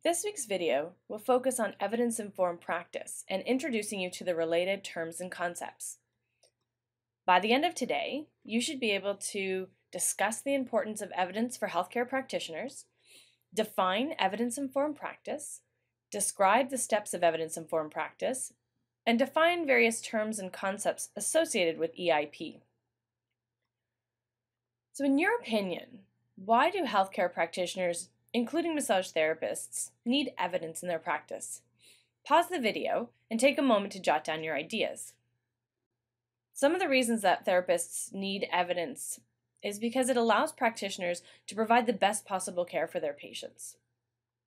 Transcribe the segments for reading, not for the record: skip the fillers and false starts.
This week's video will focus on evidence-informed practice and introducing you to the related terms and concepts. By the end of today, you should be able to discuss the importance of evidence for healthcare practitioners, define evidence-informed practice, describe the steps of evidence-informed practice, and define various terms and concepts associated with EIP. So in your opinion, why do healthcare practitioners, including massage therapists, need evidence in their practice? Pause the video and take a moment to jot down your ideas. Some of the reasons that therapists need evidence is because it allows practitioners to provide the best possible care for their patients.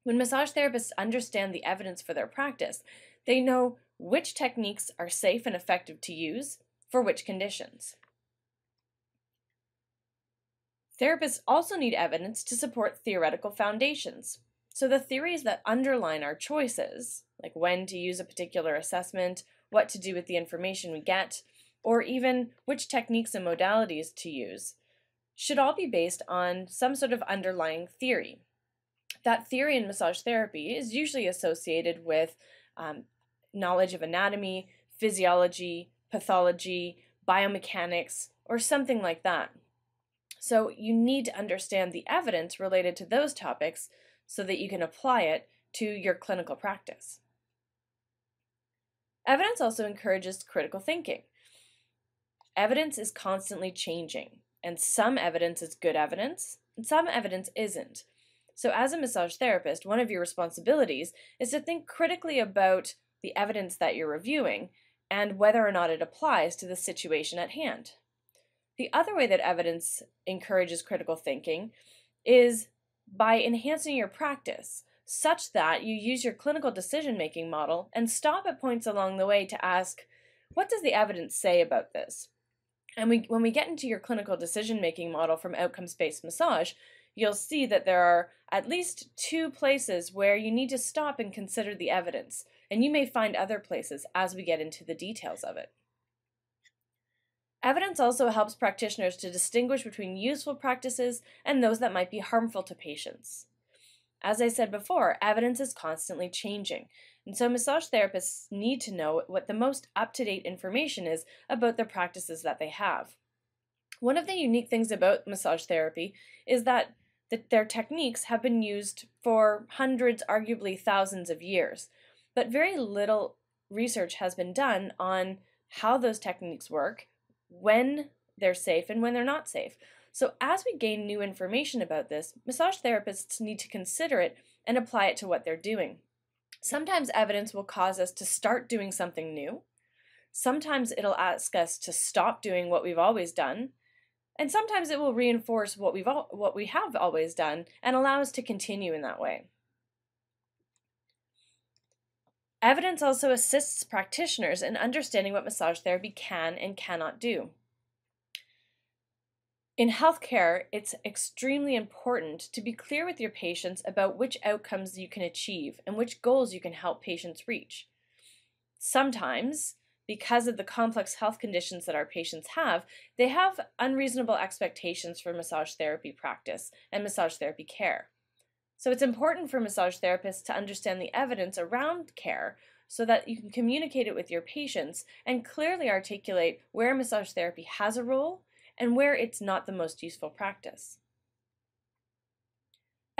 When massage therapists understand the evidence for their practice, they know which techniques are safe and effective to use for which conditions. Therapists also need evidence to support theoretical foundations. So the theories that underline our choices, like when to use a particular assessment, what to do with the information we get, or even which techniques and modalities to use, should all be based on some sort of underlying theory. That theory in massage therapy is usually associated with knowledge of anatomy, physiology, pathology, biomechanics, or something like that. So you need to understand the evidence related to those topics so that you can apply it to your clinical practice. Evidence also encourages critical thinking. Evidence is constantly changing, and some evidence is good evidence, and some evidence isn't. So as a massage therapist, one of your responsibilities is to think critically about the evidence that you're reviewing and whether or not it applies to the situation at hand. The other way that evidence encourages critical thinking is by enhancing your practice, such that you use your clinical decision-making model and stop at points along the way to ask, what does the evidence say about this? And when we get into your clinical decision-making model from outcomes-based massage, you'll see that there are at least 2 places where you need to stop and consider the evidence, and you may find other places as we get into the details of it. Evidence also helps practitioners to distinguish between useful practices and those that might be harmful to patients. As I said before, evidence is constantly changing, and so massage therapists need to know what the most up-to-date information is about the practices that they have. One of the unique things about massage therapy is that their techniques have been used for hundreds, arguably thousands of years, but very little research has been done on how those techniques work, when they're safe and when they're not safe. So as we gain new information about this, massage therapists need to consider it and apply it to what they're doing. Sometimes evidence will cause us to start doing something new. Sometimes it'll ask us to stop doing what we've always done. And sometimes it will reinforce what we have always done and allow us to continue in that way. Evidence also assists practitioners in understanding what massage therapy can and cannot do. In healthcare, it's extremely important to be clear with your patients about which outcomes you can achieve and which goals you can help patients reach. Sometimes, because of the complex health conditions that our patients have, they have unreasonable expectations for massage therapy practice and massage therapy care. So it's important for massage therapists to understand the evidence around care so that you can communicate it with your patients and clearly articulate where massage therapy has a role and where it's not the most useful practice.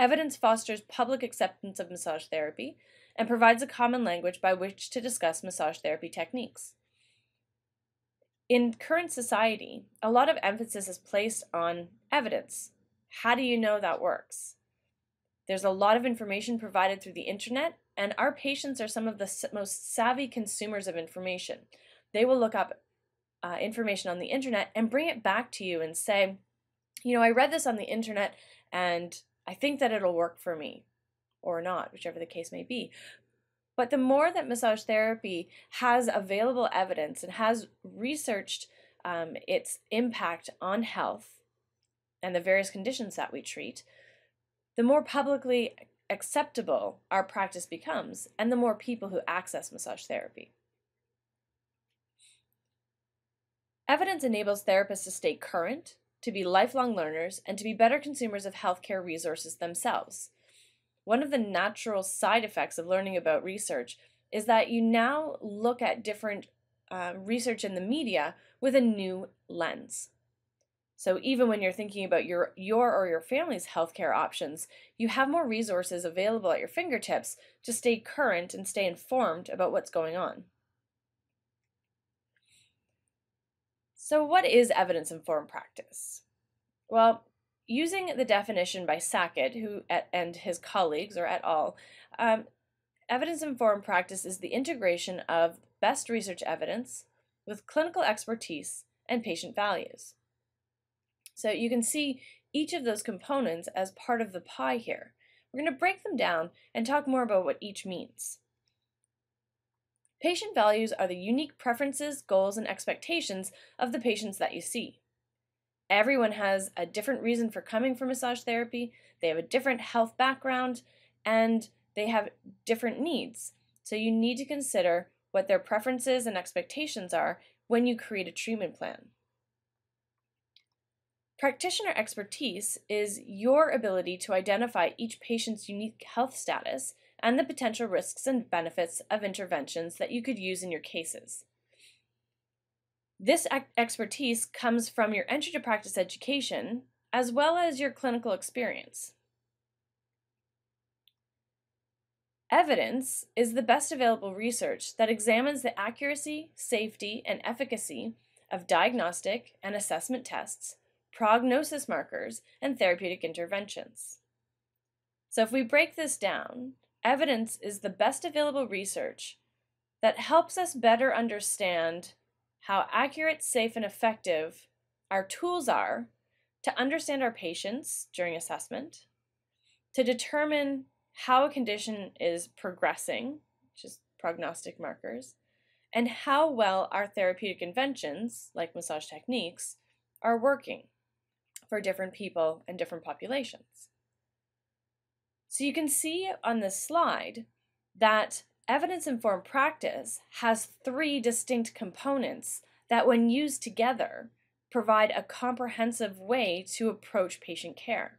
Evidence fosters public acceptance of massage therapy and provides a common language by which to discuss massage therapy techniques. In current society, a lot of emphasis is placed on evidence. How do you know that works? There's a lot of information provided through the internet, and our patients are some of the most savvy consumers of information. They will look up information on the internet and bring it back to you and say, I read this on the internet and I think that it'll work for me, or not, whichever the case may be. But the more that massage therapy has available evidence and has researched its impact on health and the various conditions that we treat, the more publicly acceptable our practice becomes and the more people who access massage therapy. Evidence enables therapists to stay current, to be lifelong learners, and to be better consumers of healthcare resources themselves. one of the natural side effects of learning about research is that you now look at different research in the media with a new lens. So even when you're thinking about your or your family's healthcare options, you have more resources available at your fingertips to stay current and stay informed about what's going on. So what is evidence-informed practice? Well, using the definition by Sackett and his colleagues, or et al., evidence-informed practice is the integration of best research evidence with clinical expertise and patient values. So you can see each of those components as part of the pie here. We're going to break them down and talk more about what each means. Patient values are the unique preferences, goals, and expectations of the patients that you see. Everyone has a different reason for coming for massage therapy, they have a different health background, and they have different needs. So you need to consider what their preferences and expectations are when you create a treatment plan. Practitioner expertise is your ability to identify each patient's unique health status and the potential risks and benefits of interventions that you could use in your cases. This expertise comes from your entry to practice education as well as your clinical experience. Evidence is the best available research that examines the accuracy, safety, and efficacy of diagnostic and assessment tests, prognosis markers, and therapeutic interventions. So if we break this down, evidence is the best available research that helps us better understand how accurate, safe, and effective our tools are to understand our patients during assessment, to determine how a condition is progressing, which is prognostic markers, and how well our therapeutic interventions, like massage techniques, are working for different people and different populations. So you can see on this slide that evidence-informed practice has 3 distinct components that, when used together, provide a comprehensive way to approach patient care.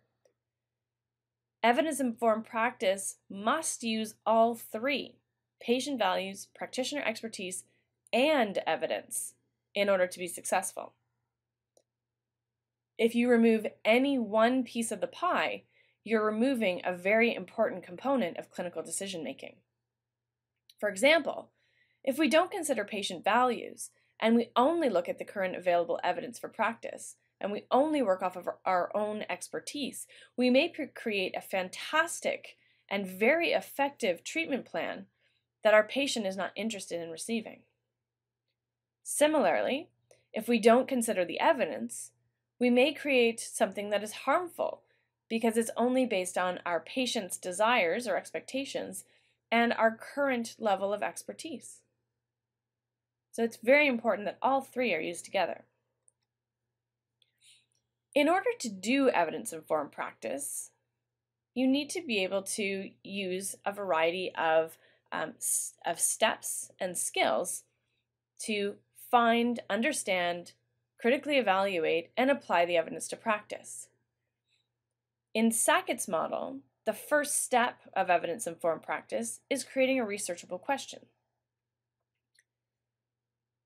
Evidence-informed practice must use all 3, patient values, practitioner expertise, and evidence, in order to be successful. If you remove any one piece of the pie, you're removing a very important component of clinical decision-making. For example, if we don't consider patient values and we only look at the current available evidence for practice, and we only work off of our own expertise, we may create a fantastic and very effective treatment plan that our patient is not interested in receiving. Similarly, if we don't consider the evidence, we may create something that is harmful because it's only based on our patient's desires or expectations and our current level of expertise. So it's very important that all 3 are used together. In order to do evidence-informed practice, you need to be able to use a variety of steps and skills to find, understand, critically evaluate, and apply the evidence to practice. In Sackett's model, the first step of evidence-informed practice is creating a researchable question.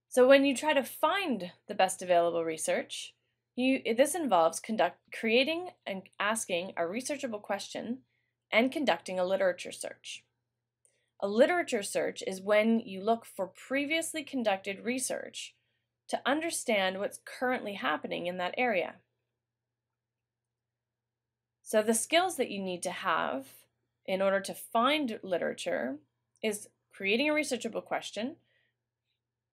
So when you try to find the best available research, this involves creating and asking a researchable question and conducting a literature search. A literature search is when you look for previously conducted research to understand what's currently happening in that area. So the skills that you need to have in order to find literature is creating a researchable question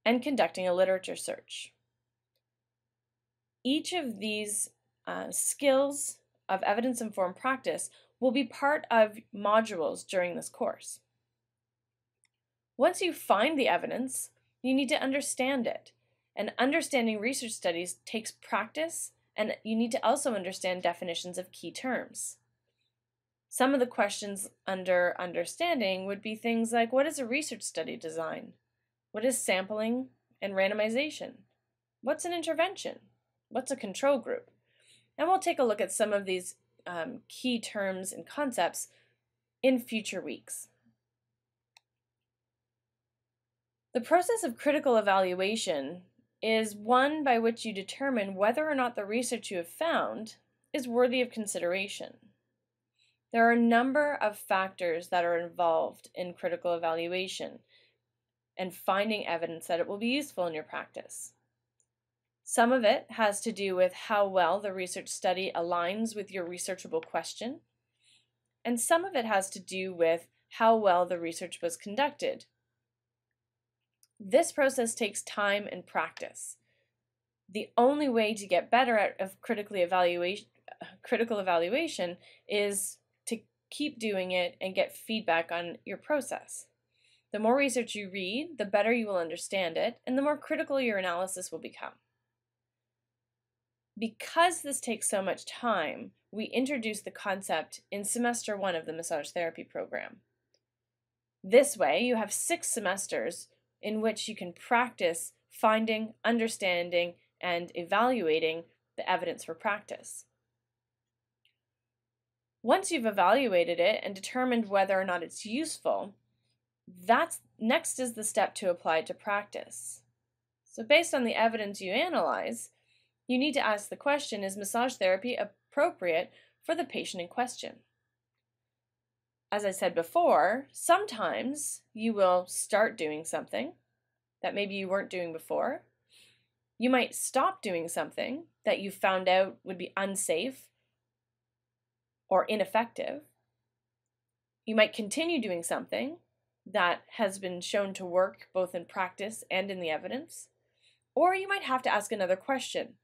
and conducting a literature search. Each of these skills of evidence-informed practice will be part of modules during this course. Once you find the evidence, you need to understand it. And understanding research studies takes practice, and you need to also understand definitions of key terms. Some of the questions under understanding would be things like, what is a research study design? What is sampling and randomization? What's an intervention? What's a control group? And we'll take a look at some of these key terms and concepts in future weeks. The process of critical evaluation is one by which you determine whether or not the research you have found is worthy of consideration. There are a number of factors that are involved in critical evaluation and finding evidence that it will be useful in your practice. Some of it has to do with how well the research study aligns with your researchable question, and some of it has to do with how well the research was conducted. This process takes time and practice. The only way to get better at critical evaluation is to keep doing it and get feedback on your process. The more research you read, the better you will understand it, and the more critical your analysis will become. Because this takes so much time, we introduce the concept in semester 1 of the massage therapy program. This way, you have 6 semesters in which you can practice finding, understanding, and evaluating the evidence for practice. Once you've evaluated it and determined whether or not it's useful, next is the step to apply it to practice. So based on the evidence you analyze, you need to ask the question, is massage therapy appropriate for the patient in question? As I said before, sometimes you will start doing something that maybe you weren't doing before. You might stop doing something that you found out would be unsafe or ineffective. You might continue doing something that has been shown to work both in practice and in the evidence. Or you might have to ask another question.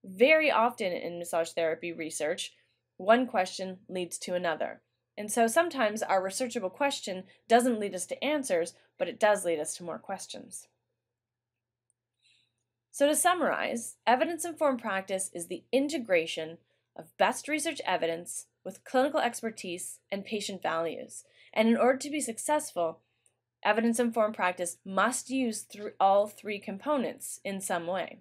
Very often in massage therapy research, one question leads to another. And so sometimes our researchable question doesn't lead us to answers, but it does lead us to more questions. So to summarize, evidence-informed practice is the integration of best research evidence with clinical expertise and patient values. And in order to be successful, evidence-informed practice must use all 3 components in some way.